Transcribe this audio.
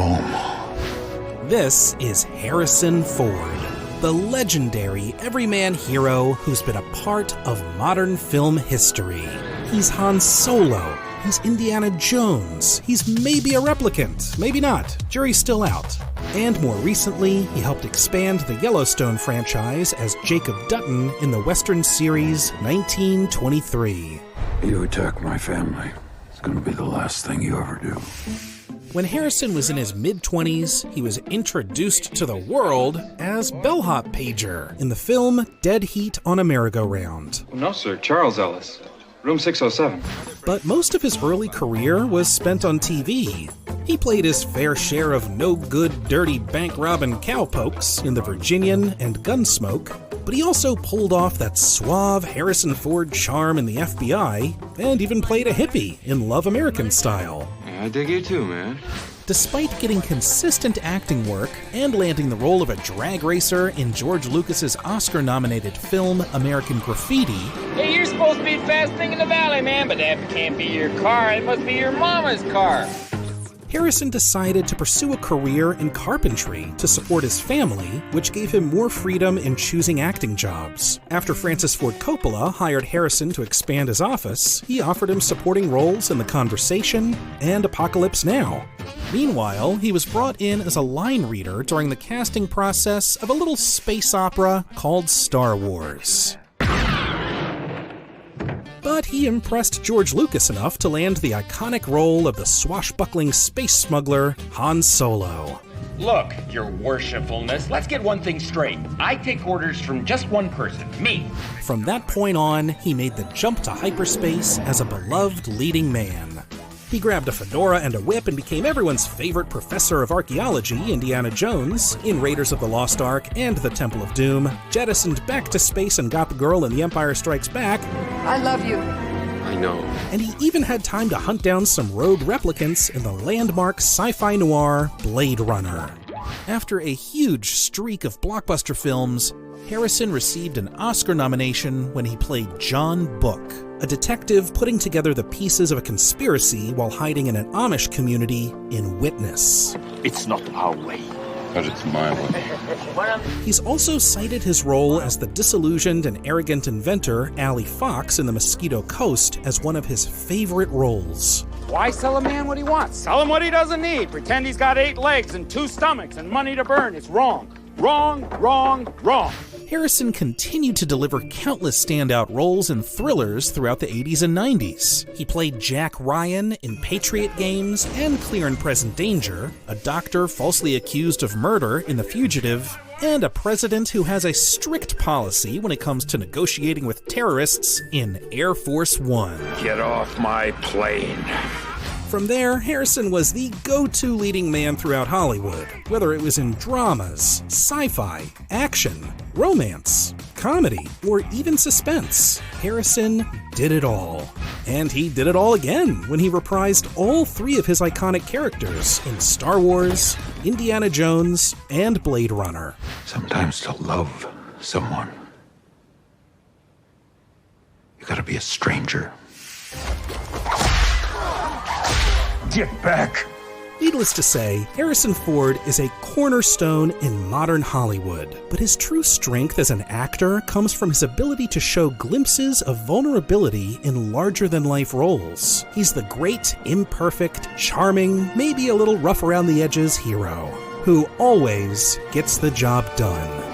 home. This is Harrison Ford, the legendary everyman hero who's been a part of modern film history. He's Han Solo. He's Indiana Jones. He's maybe a replicant, maybe not. Jury's still out. And more recently, he helped expand the Yellowstone franchise as Jacob Dutton in the Western series 1923. You attack my family. It's gonna be the last thing you ever do. When Harrison was in his mid-20s, he was introduced to the world as Bellhop Pager in the film Dead Heat on a Merry-Go-Round. No, sir. Charles Ellis. Room 607. But most of his early career was spent on TV. He played his fair share of no-good, dirty bank-robbing cowpokes in The Virginian and Gunsmoke, but he also pulled off that suave Harrison Ford charm in the FBI, and even played a hippie in Love American Style. Yeah, I dig you too, man. Despite getting consistent acting work and landing the role of a drag racer in George Lucas's Oscar-nominated film American Graffiti, Hey, you're supposed to be the fast thing in the valley, man, but that can't be your car. It must be your mama's car. Harrison decided to pursue a career in carpentry to support his family, which gave him more freedom in choosing acting jobs. After Francis Ford Coppola hired Harrison to expand his office, he offered him supporting roles in The Conversation and Apocalypse Now. Meanwhile, he was brought in as a line reader during the casting process of a little space opera called Star Wars. But he impressed George Lucas enough to land the iconic role of the swashbuckling space smuggler Han Solo. Look, your worshipfulness, let's get one thing straight. I take orders from just one person, me. From that point on, he made the jump to hyperspace as a beloved leading man. He grabbed a fedora and a whip and became everyone's favorite professor of archaeology, Indiana Jones, in Raiders of the Lost Ark and the Temple of Doom, jettisoned back to space and got the girl in The Empire Strikes Back. I love you. I know. And he even had time to hunt down some rogue replicants in the landmark sci-fi noir Blade Runner. After a huge streak of blockbuster films, Harrison received an Oscar nomination when he played John Book, a detective putting together the pieces of a conspiracy while hiding in an Amish community in Witness. It's not our way. But it's my way. He's also cited his role as the disillusioned and arrogant inventor Allie Fox in The Mosquito Coast as one of his favorite roles. Why sell a man what he wants? Sell him what he doesn't need. Pretend he's got 8 legs and 2 stomachs and money to burn. It's wrong. Wrong, wrong, wrong. Harrison continued to deliver countless standout roles in thrillers throughout the 80s and 90s. He played Jack Ryan in Patriot Games and Clear and Present Danger, a doctor falsely accused of murder in The Fugitive, and a president who has a strict policy when it comes to negotiating with terrorists in Air Force One. Get off my plane. From there, Harrison was the go-to leading man throughout Hollywood, whether it was in dramas, sci-fi, action, romance, comedy, or even suspense. Harrison did it all. And he did it all again when he reprised all 3 of his iconic characters in Star Wars, Indiana Jones, and Blade Runner. Sometimes to love someone, you gotta be a stranger. Get back! Needless to say, Harrison Ford is a cornerstone in modern Hollywood, but his true strength as an actor comes from his ability to show glimpses of vulnerability in larger-than-life roles. He's the great, imperfect, charming, maybe a little rough around the edges hero, who always gets the job done.